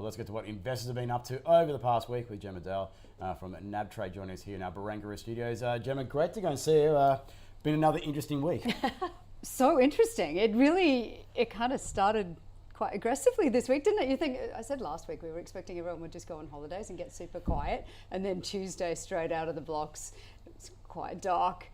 let's get to what investors have been up to over the past week with Gemma Dale from nabtrade joining us here in our Barangaroo studios. Gemma, great to go and see you. Been another interesting week. So interesting. It kind of started quite aggressively this week, didn't it? I said last week we were expecting everyone would just go on holidays and get super quiet, and then Tuesday straight out of the blocks, it was quite dark.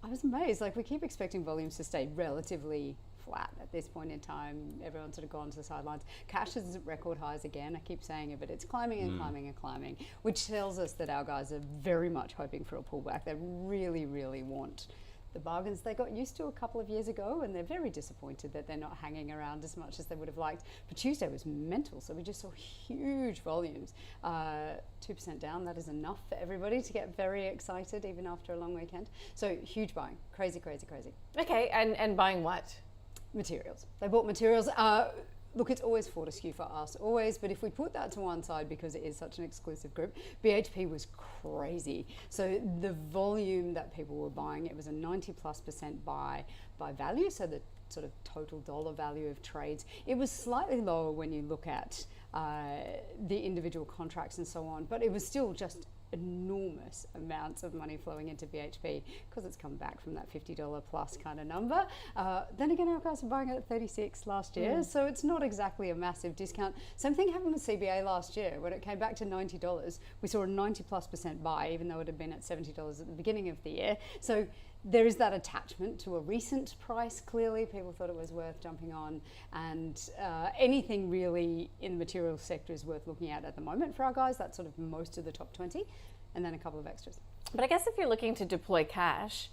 I was amazed. Like, we keep expecting volumes to stay relatively flat at this point in time. Everyone's sort of gone to the sidelines. Cash is at record highs again. I keep saying it, but it's climbing and climbing and climbing, which tells us that our guys are very much hoping for a pullback. They really, really want the bargains they got used to a couple of years ago, and they're very disappointed that they're not hanging around as much as they would have liked. But Tuesday was mental, so we just saw huge volumes. 2% down, that is enough for everybody to get very excited even after a long weekend. So huge buying, crazy, crazy, crazy. Okay, and buying what? Materials. They bought materials. Look, it's always Fortescue for us, always, but if we put that to one side because it is such an exclusive group, BHP was crazy. So the volume that people were buying, it was a 90+% buy by value, so the sort of total dollar value of trades. It was slightly lower when you look at the individual contracts and so on, but it was still just enormous amounts of money flowing into BHP because it's come back from that $50 plus kind of number. Then again, our guys were buying it at 36 last year, so it's not exactly a massive discount. Same thing happened with CBA last year. When it came back to $90, we saw a 90+% buy, even though it had been at $70 at the beginning of the year. So there is that attachment to a recent price. Clearly, people thought it was worth jumping on, and anything really in the materials sector is worth looking at the moment for our guys. That's sort of most of the top 20, and then a couple of extras. But I guess if you're looking to deploy cash,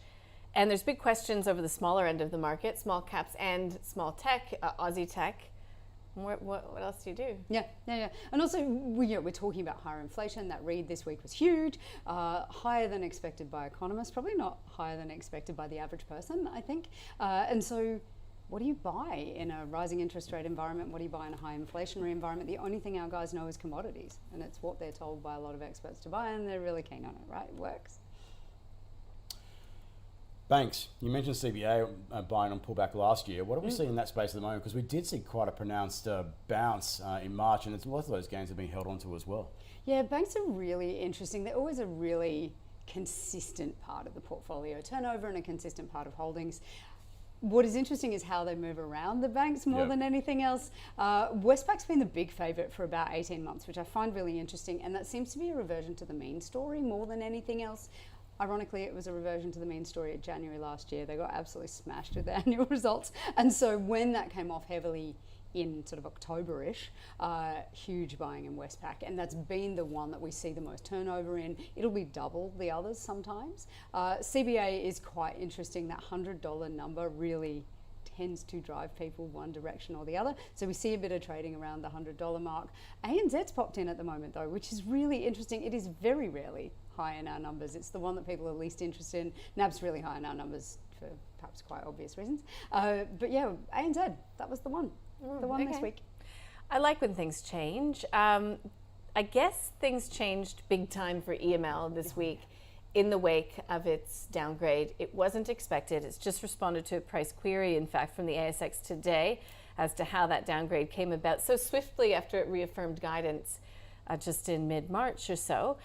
and there's big questions over the smaller end of the market, small caps and small tech, Aussie tech, what else do you do? Yeah. And also, we're talking about higher inflation. That read this week was huge, higher than expected by economists, probably not higher than expected by the average person, I think. And so what do you buy in a rising interest rate environment? What do you buy in a high inflationary environment? The only thing our guys know is commodities, and it's what they're told by a lot of experts to buy, and they're really keen on it, right? It works. Banks, you mentioned CBA buying on pullback last year. What are we seeing in that space at the moment? Because we did see quite a pronounced bounce in March, and lots of those gains have been held onto as well. Yeah, banks are really interesting. They're always a really consistent part of the portfolio turnover and a consistent part of holdings. What is interesting is how they move around the banks more than anything else. Westpac's been the big favourite for about 18 months, which I find really interesting, and that seems to be a reversion to the mean story more than anything else. Ironically, it was a reversion to the mean story at January last year. They got absolutely smashed with their annual results. And so when that came off heavily in sort of October-ish, huge buying in Westpac. And that's been the one that we see the most turnover in. It'll be double the others sometimes. CBA is quite interesting. That $100 number really tends to drive people one direction or the other. So we see a bit of trading around the $100 mark. ANZ's popped in at the moment though, which is really interesting. It is very rarely high in our numbers. It's the one that people are least interested in. NAB's really high in our numbers for perhaps quite obvious reasons. But yeah, ANZ, that was the one this week. I like when things change. I guess things changed big time for EML this week in the wake of its downgrade. It wasn't expected. It's just responded to a price query, in fact, from the ASX today as to how that downgrade came about so swiftly after it reaffirmed guidance just in mid-March or so.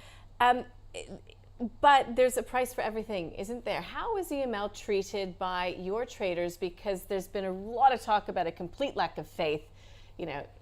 But there's a price for everything, isn't there? How is EML treated by your traders? Because there's been a lot of talk about a complete lack of faith,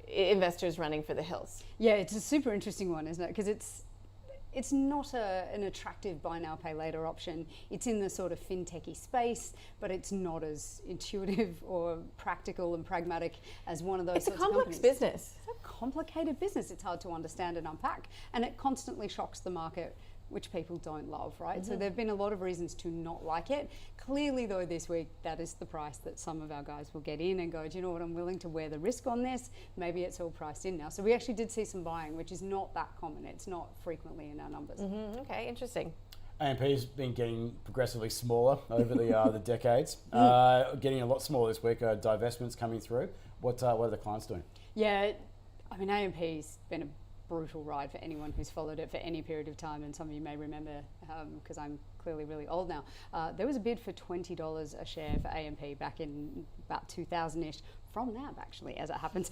investors running for the hills. Yeah, it's a super interesting one, isn't it? Because it's not an attractive buy now, pay later option. It's in the sort of fintechy space, but it's not as intuitive or practical and pragmatic as one of those. It's a complex business. It's a complicated business. It's hard to understand and unpack, and it constantly shocks the market, which people don't love, right? So there have been a lot of reasons to not like it. Clearly though, this week, that is the price that some of our guys will get in and go, do you know what, I'm willing to wear the risk on this. Maybe it's all priced in now. So we actually did see some buying, which is not that common. It's not frequently in our numbers. Okay, interesting. AMP's been getting progressively smaller over the decades. Getting a lot smaller this week. Divestments coming through. What are the clients doing? Yeah, I mean, AMP's been a brutal ride for anyone who's followed it for any period of time, and some of you may remember, because I'm clearly really old now, there was a bid for $20 a share for AMP back in about 2000-ish, from NAB actually, as it happens.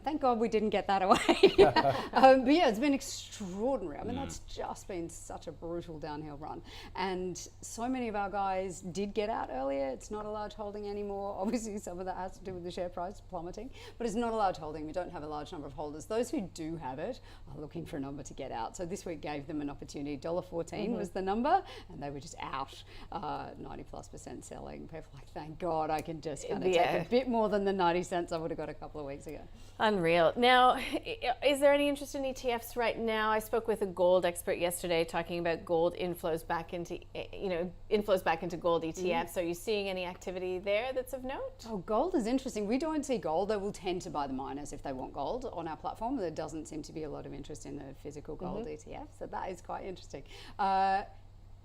Thank God we didn't get that away. But yeah, it's been extraordinary. I mean, that's just been such a brutal downhill run. And so many of our guys did get out earlier. It's not a large holding anymore. Obviously, some of that has to do with the share price plummeting, but it's not a large holding. We don't have a large number of holders. Those who do have it are looking for a number to get out. So this week gave them an opportunity. $1.14 was the number, and they were just out. 90+% selling. People are like, thank God I can just kind of take a bit more than the 90 cents I would have got a couple of weeks ago. Unreal. Now, is there any interest in ETFs right now? I spoke with a gold expert yesterday talking about gold inflows back into, gold ETFs. Are you seeing any activity there that's of note? Oh, gold is interesting. We don't see gold. They will tend to buy the miners if they want gold on our platform. There doesn't seem to be a lot of interest in the physical gold ETF, so that is quite interesting.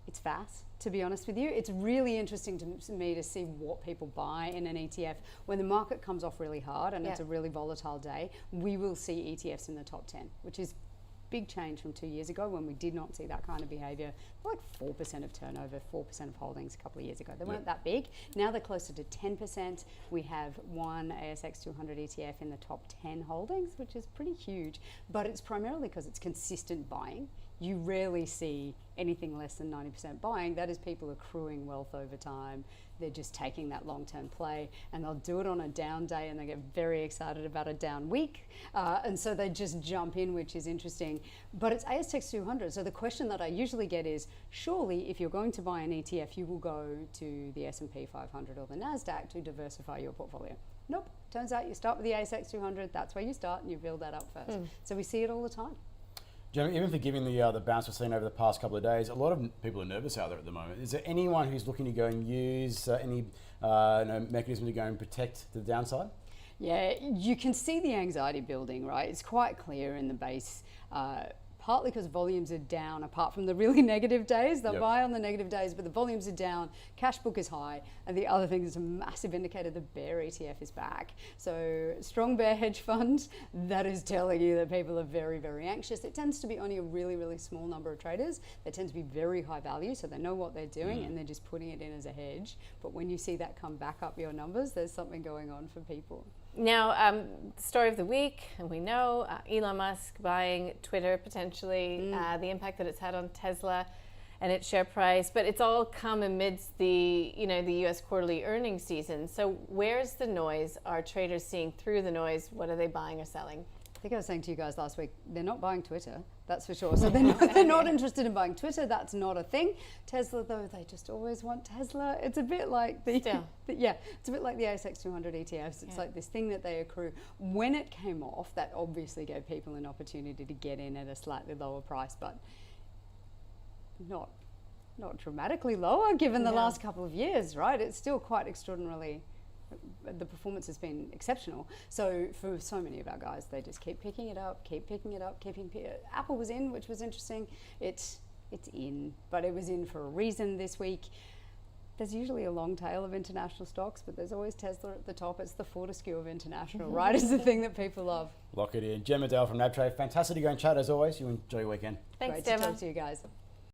It's fast, to be honest with you. It's really interesting to me to see what people buy in an ETF. When the market comes off really hard and it's a really volatile day, we will see ETFs in the top 10, which is big change from 2 years ago when we did not see that kind of behaviour. Like 4% of turnover, 4% of holdings a couple of years ago. They weren't that big. Now they're closer to 10%. We have one ASX 200 ETF in the top 10 holdings, which is pretty huge. But it's primarily because it's consistent buying. You rarely see anything less than 90% buying. That is people accruing wealth over time. They're just taking that long-term play, and they'll do it on a down day, and they get very excited about a down week. And so they just jump in, which is interesting. But it's ASX 200. So the question that I usually get is, surely if you're going to buy an ETF, you will go to the S&P 500 or the NASDAQ to diversify your portfolio. Nope. Turns out you start with the ASX 200. That's where you start, and you build that up first. So we see it all the time. Gemma, even for giving the bounce we've seen over the past couple of days, a lot of people are nervous out there at the moment. Is there anyone who's looking to go and use any mechanism to go and protect the downside? Yeah, you can see the anxiety building, right? It's quite clear in the base, partly because volumes are down, apart from the really negative days. They'll buy on the negative days, but the volumes are down, cash book is high, and the other thing is a massive indicator the bear ETF is back. So strong bear hedge fund, that is telling you that people are very, very anxious. It tends to be only a really, really small number of traders. They tend to be very high value, so they know what they're doing and they're just putting it in as a hedge. But when you see that come back up your numbers, there's something going on for people. Now, story of the week, and we know Elon Musk buying Twitter potentially, the impact that it's had on Tesla and its share price, but it's all come amidst the US quarterly earnings season. So where's the noise? Are traders seeing through the noise? What are they buying or selling? I think I was saying to you guys last week, they're not buying Twitter, that's for sure. So they're not interested in buying Twitter. That's not a thing. Tesla, though, they just always want Tesla. It's a bit like it's a bit like the ASX 200 ETFs. It's like this thing that they accrue. When it came off, that obviously gave people an opportunity to get in at a slightly lower price, but not dramatically lower given the last couple of years, right? It's still quite extraordinarily. The performance has been exceptional. So for so many of our guys, they just keep picking it up, Apple was in, which was interesting. It's in, but it was in for a reason this week. There's usually a long tail of international stocks, but there's always Tesla at the top. It's the Fortescue of international, right? It's the thing that people love. Lock it in. Gemma Dale from nabtrade. Fantastic to go and chat as always. You enjoy your weekend. Thanks, Great Gemma. to talk to you guys.